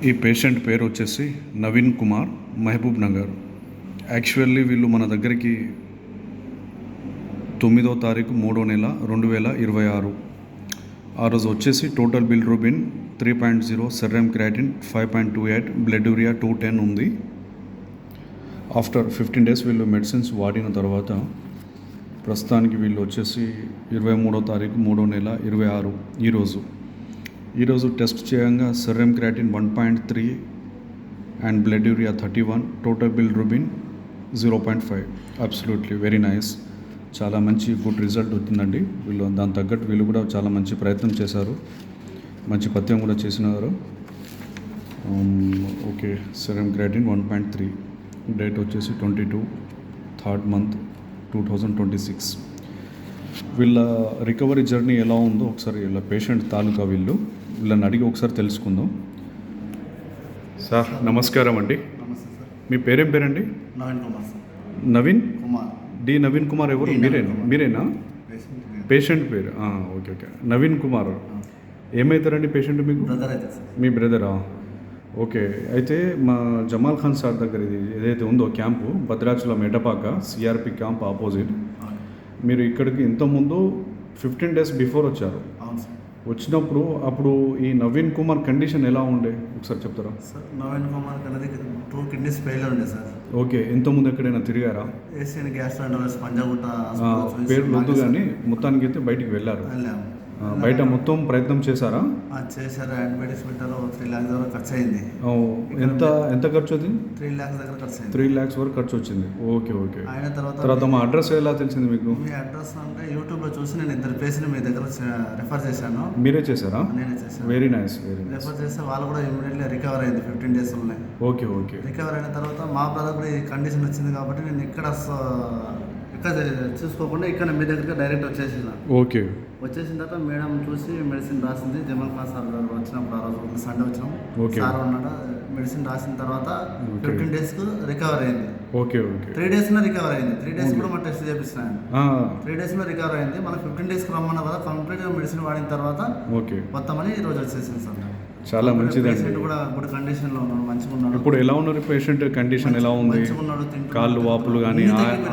ఈ పేషెంట్ పేరు వచ్చేసి నవీన్ కుమార్, మహబూబ్ నగర్. యాక్చువల్లీ వీళ్ళు మన దగ్గరికి 9వ తారీఖు 3వ నెల 2026 ఆ రోజు వచ్చేసి total bilirubin 3.0, serum creatinine 5.28, blood urea 210 ఉంది. ఆఫ్టర్ 15 days వీళ్ళు మెడిసిన్స్ వాడిన తర్వాత ప్రస్తుతానికి వీళ్ళు వచ్చేసి 23వ తారీఖు 3వ నెల 2026 ఈరోజు టెస్ట్ చేయంగా serum creatinine 1.3 and blood urea 31, total bilirubin 0.5. Absolutely very nice. చాలా మంచి గుడ్ రిజల్ట్ వచ్చిందండి. వీళ్ళు దాని తగ్గట్టు వీళ్ళు కూడా చాలా మంచి ప్రయత్నం చేశారు, మంచి పథ్యం కూడా చేసినారు. ఓకే, సెరమ్ క్రియాటిన్ 1.3, డేట్ వచ్చేసి 22 3rd month 2026. వీళ్ళ రికవరీ జర్నీ ఎలా ఉందో ఒకసారి వీళ్ళ పేషెంట్ తాలూకా వీళ్ళని అడిగి ఒకసారి తెలుసుకుందాం. సార్ నమస్కారం అండి. నమస్తే సార్. మీ పేరేం పేరండి? నవీన్ కుమార్ సార్. నవీన్ కుమార్. నవీన్ కుమార్ ఎవరు? మీరేనా? పేషెంట్ పేరు ఓకే. నవీన్ కుమార్ ఏమవుతారండి పేషెంట్ మీకు? బ్రదర్ అయితే సార్. మీ బ్రదరా? ఓకే. అయితే మా జమాల్ ఖాన్ సార్ దగ్గర ఇది ఏదైతే ఉందో camp, Bhadrachalam Etapaka CRP camp opposite. మీరు ఇక్కడికి ఇంతకుముందు 15 days బిఫోర్ వచ్చారు. అవును సార్. వచ్చినప్పుడు అప్పుడు ఈ నవీన్ కుమార్ కండిషన్ ఎలా ఉండే ఒకసారి చెప్తారా? సార్ నవీన్ కుమార్ కన్నది 2 kidneys ఫెయిల్యూర్ ఉండే సార్. ఓకే. ఇంతకుముందు ఎక్కడైనా తిరిగారా? ఏషియన్ గ్యాస్ట్రోఎంటరాలజిస్ట్ పంజాగుట్ట పేరు వద్దు కానీ మొత్తానికి అయితే బయటికి వెళ్ళారు. వెళ్ళాము. బయట మొత్తం ప్రయత్నం చేశారా? చేశారు. యాంటీబయాటిక్స్ పెట్టారు. 3 lakhs వరకు ఖర్చు అయింది. ఎంత ఖర్చు వచ్చింది? 3 lakhs దగ్గర ఖర్చు అయింది. 3 lakhs వరకు ఖర్చు వచ్చింది. ఓకే. అయిన తర్వాత మా అడ్రస్ ఎలా తెలిసింది మీకు? మీ అడ్రస్ అంటే యూట్యూబ్లో చూసి నేను 2 పేషెంట్ మీ దగ్గర రెఫర్ చేశాను. మీరే చేశారా? నేనే చేశాను. Very nice. రెఫర్ చేస్తే వాళ్ళు కూడా ఇమీడియట్లీ రికవర్ అయింది 15 days లోనే. ఓకే. రికవర్ అయిన తర్వాత మా బ్రదర్ కూడా ఈ కండిషన్ వచ్చింది కాబట్టి నేను ఇక్కడ చూసుకోకుండా ఇక్కడ మీ దగ్గరికి డైరెక్ట్ వచ్చేసిన. ఓకే. వచ్చేసిన తర్వాత మేడం చూసి మెడిసిన్ రాసింది. జమల్ ఖాన్ సార్ గారు వచ్చినప్పుడు ఆ రోజు సండే వచ్చినాం. సార్ ఉన్నాడు. మెడిసిన్ రాసిన తర్వాత 15 daysకు రికవర్ అయింది. ఓకే. 3 daysలో రికవర్ అయింది. 3 days కూడా మన టెస్ట్ చేపిస్తున్నాను. 3 daysలో రికవర్ అయింది. మన 15 daysకి రమ్మన్నా కదా, కంప్లీట్గా మెడిసిన్ వాడిన తర్వాత మొత్తమని ఈ రోజు వచ్చేసింది సార్. చాలా మంచిదండి. పేషెంట్ కూడా గుడ్ కండిషన్లో ఉన్నాడు, మంచిగా ఉన్నాడు. ఇప్పుడు ఎలా ఉన్నారు పేషెంట్ కండిషన్? ఎలా ఉంది? మంచిగా ఉన్నాడు. కాళ్ళు వాపులు కానీ,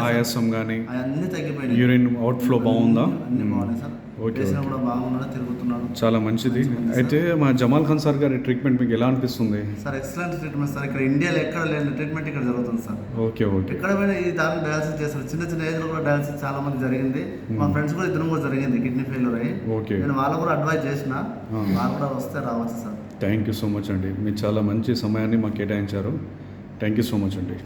ఆయాసం కానీ, అన్నీ తగ్గిపోయినాయి. యూరిన్ అవుట్ఫ్లో బాగుందా? అన్నీ బాగున్నాయి సార్. పేషెంట్ కూడా బాగున్నాడు, తిరుగుతున్నాడు. చాలా మంచిది. అయితే మా జమాల్ ఖాన్ సార్ గారి ట్రీట్మెంట్ మీకు ఎలా అనిపిస్తుంది? Sir excellent treatment sir. ఇక్కడ ఇండియాలో ఎక్కడ లేని ట్రీట్మెంట్ ఇక్కడ జరుగుతుంది సార్. ఓకే. ఎక్కడ పోయినా ఈ దాన్ని డయాలసిస్ చేస్తారు. చిన్న ఏజ్లో కూడా డయాలసిస్ చాలా మంది జరిగింది. మా ఫ్రెండ్స్ కూడా 2 కూడా జరిగింది కిడ్నీ ఫెయిల్యూర్ అయ్యి. నేను వాళ్ళకు కూడా అడ్వైజ్ చేసిన, వాళ్ళు కూడా వస్తే రావచ్చు sir. Thank you so much అండి. మీరు చాలా మంచి సమయాన్ని మాకు కేటాయించారు. థ్యాంక్ యూ సో మచ్ అండి.